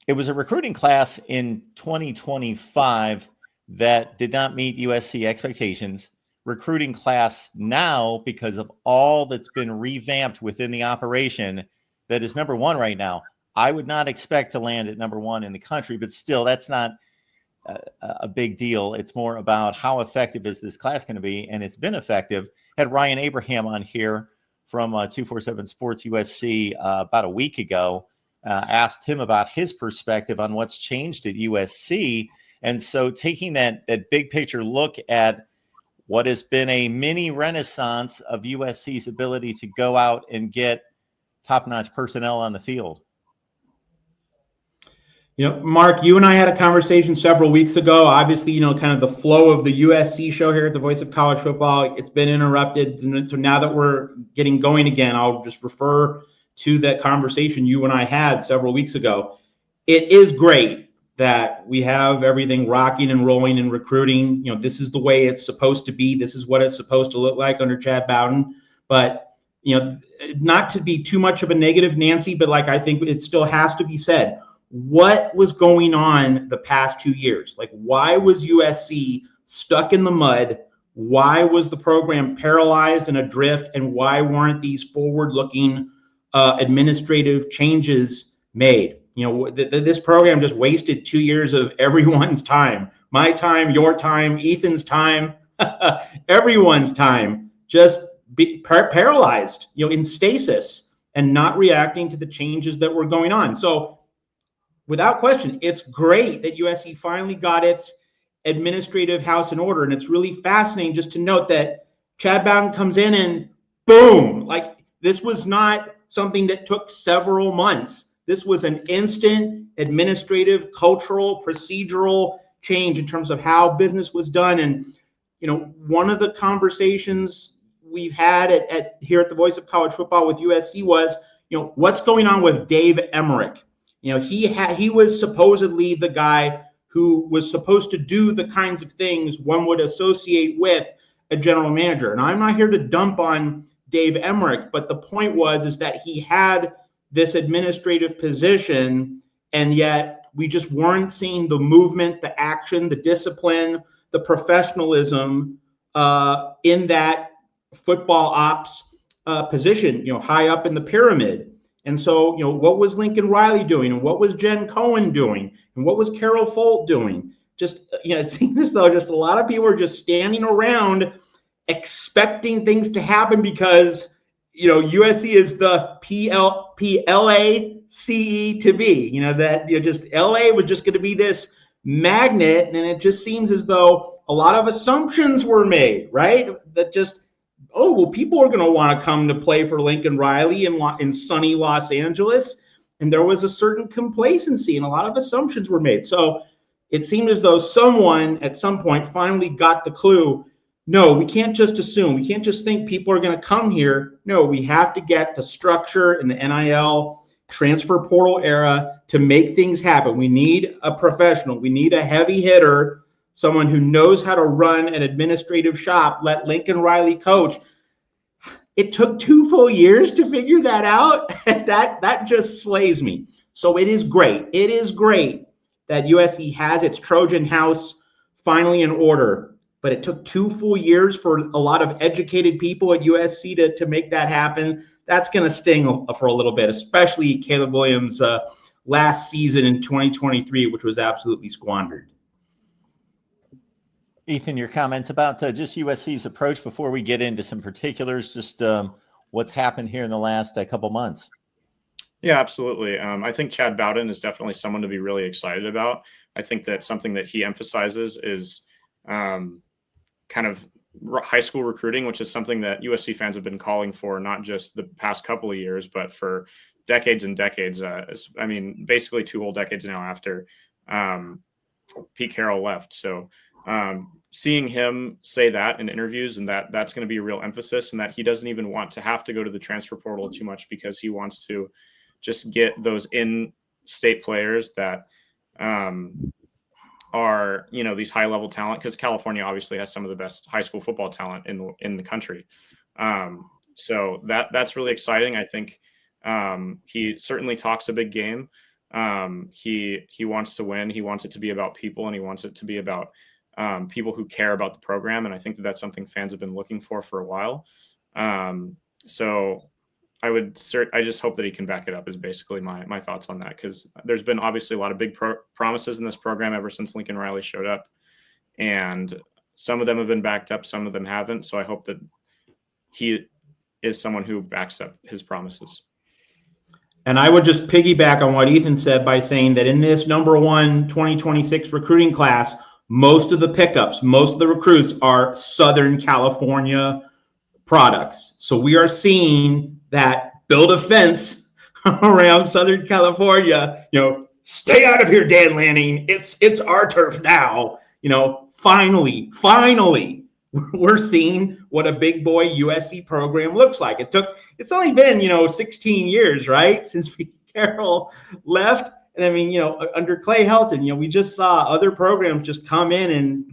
it was a recruiting class in 2025 that did not meet USC expectations. Recruiting class now, because of all that's been revamped within the operation, that is number one right now. I would not expect to land at number one in the country, but still, that's not a big deal. It's more about how effective is this class going to be, and it's been effective. Had Ryan Abraham on here from 247 Sports USC about a week ago. Asked him about his perspective on what's changed at USC. And so taking that big picture look at what has been a mini renaissance of USC's ability to go out and get top-notch personnel on the field. Mark, you and I had a conversation several weeks ago. Obviously, kind of the flow of the USC show here at the Voice of College Football, it's been interrupted. And so now that we're getting going again, I'll just refer to that conversation you and I had several weeks ago. It is great that we have everything rocking and rolling and recruiting. This is the way it's supposed to be. This is what it's supposed to look like under Chad Bowden. But, not to be too much of a negative Nancy, but I think it still has to be said. What was going on the past 2 years? Why was USC stuck in the mud? Why was the program paralyzed and adrift? And why weren't these forward-looking administrative changes made? This program just wasted 2 years of everyone's time. My time, your time, Ethan's time, everyone's time, just paralyzed, in stasis and not reacting to the changes that were going on. So without question, it's great that USC finally got its administrative house in order. And it's really fascinating just to note that Chad Bowden comes in and boom, this was not something that took several months. This was an instant administrative, cultural, procedural change in terms of how business was done. And, one of the conversations we've had here at the Voice of College Football with USC was, what's going on with Dave Emmerich? He was supposedly the guy who was supposed to do the kinds of things one would associate with a general manager. And I'm not here to dump on Dave Emmerich, but the point is that he had this administrative position, and yet we just weren't seeing the movement, the action, the discipline, the professionalism in that football ops position, high up in the pyramid. And so, what was Lincoln Riley doing? And what was Jen Cohen doing? And what was Carol Folt doing? Just, it seems as though just a lot of people are just standing around expecting things to happen because, USC is the PLACE to be, just LA was just going to be this magnet. And it just seems as though a lot of assumptions were made, right? That just, people are going to want to come to play for Lincoln Riley in sunny Los Angeles. And there was a certain complacency and a lot of assumptions were made. So it seemed as though someone at some point finally got the clue. No, we can't just assume. We can't just think people are going to come here. No, we have to get the structure in the NIL transfer portal era to make things happen. We need a professional. We need a heavy hitter, someone who knows how to run an administrative shop, let Lincoln Riley coach. It took 2 full years to figure that out. That just slays me. So it is great. It is great that USC has its Trojan house finally in order. But it took 2 full years for a lot of educated people at USC to make that happen. That's going to sting for a little bit, especially Caleb Williams' last season in 2023, which was absolutely squandered. Ethan, your comments about just USC's approach before we get into some particulars, just what's happened here in the last couple months. Yeah, absolutely. I think Chad Bowden is definitely someone to be really excited about. I think that something that he emphasizes is kind of high school recruiting, which is something that USC fans have been calling for, not just the past couple of years, but for decades and decades. Basically 2 whole decades now after Pete Carroll left. So seeing him say that in interviews and that's going to be a real emphasis, and that he doesn't even want to have to go to the transfer portal too much because he wants to just get those in-state players that are, these high-level talent, because California obviously has some of the best high school football talent in the country. So that's really exciting. I think he certainly talks a big game. He wants to win. He wants it to be about people, and he wants it to be about people who care about the program. And I think that that's something fans have been looking for a while. So I just hope that he can back it up is basically my thoughts on that, because there's been obviously a lot of big promises in this program ever since Lincoln Riley showed up, and some of them have been backed up, some of them haven't. So I hope that he is someone who backs up his promises. And I would just piggyback on what Ethan said by saying that in this #1 2026 recruiting class, most of the pickups, most of the recruits are Southern California products. So we are seeing that build a fence around Southern California, stay out of here, Dan Lanning. It's our turf now. Finally, we're seeing what a big boy USC program looks like. It's only been, 16 years, right, since Pete Carroll left. And I mean, under Clay Helton, we just saw other programs just come in and,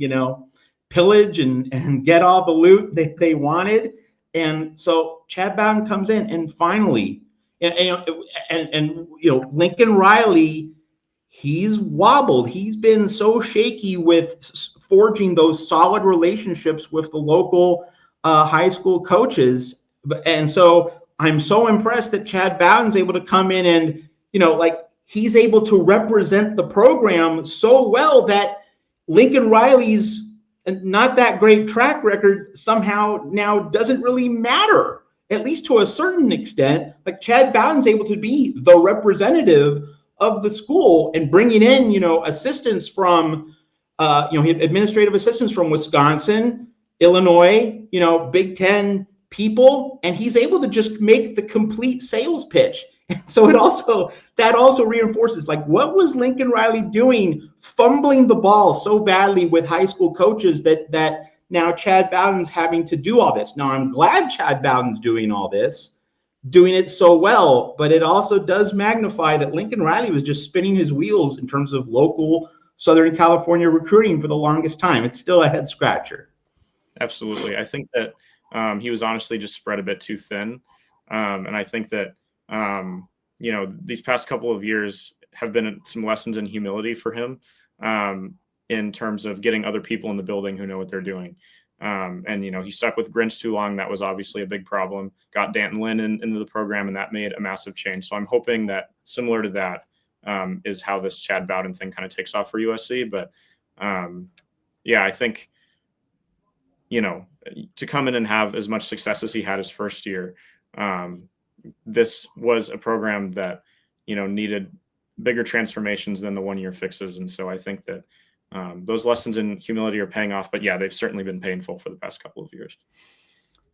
pillage and get all the loot that they wanted. And so Chad Bowden comes in and finally, and Lincoln Riley, he's wobbled. He's been so shaky with forging those solid relationships with the local high school coaches. And so I'm so impressed that Chad Bowden's able to come in and, he's able to represent the program so well that Lincoln Riley's not that great track record somehow now doesn't really matter, at least to a certain extent. Like Chad Bowden's able to be the representative of the school and bringing in, assistants from, administrative assistants from Wisconsin, Illinois, Big Ten people, and he's able to just make the complete sales pitch. And so that also reinforces, what was Lincoln Riley doing, fumbling the ball so badly with high school coaches that now Chad Bowden's having to do all this. Now, I'm glad Chad Bowden's doing all this, doing it so well, but it also does magnify that Lincoln Riley was just spinning his wheels in terms of local Southern California recruiting for the longest time. It's still a head scratcher. Absolutely. I think that he was honestly just spread a bit too thin. And I think that, these past couple of years have been some lessons in humility for him in terms of getting other people in the building who know what they're doing. And he stuck with Grinch too long. That was obviously a big problem. Got Danton Lynn into the program, and that made a massive change. So I'm hoping that similar to that is how this Chad Bowden thing kind of takes off for USC. But I think, to come in and have as much success as he had his first year, this was a program that, needed bigger transformations than the 1-year fixes. And so I think that those lessons in humility are paying off, but they've certainly been painful for the past couple of years.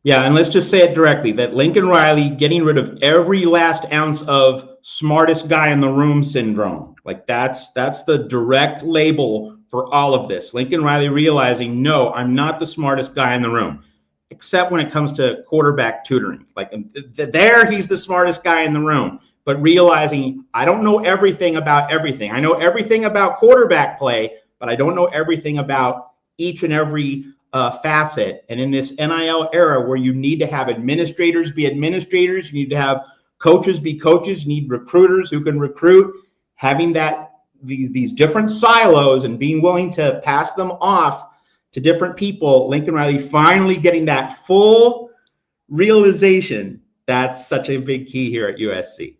Yeah. And let's just say it directly, that Lincoln Riley getting rid of every last ounce of smartest guy in the room syndrome. That's the direct label for all of this. Lincoln Riley realizing, no, I'm not the smartest guy in the room, except when it comes to quarterback tutoring. There, he's the smartest guy in the room, but realizing I don't know everything about everything. I know everything about quarterback play, but I don't know everything about each and every facet. And in this NIL era where you need to have administrators be administrators, you need to have coaches be coaches, you need recruiters who can recruit, having these different silos and being willing to pass them off to different people, Lincoln Riley finally getting that full realization. That's such a big key here at USC.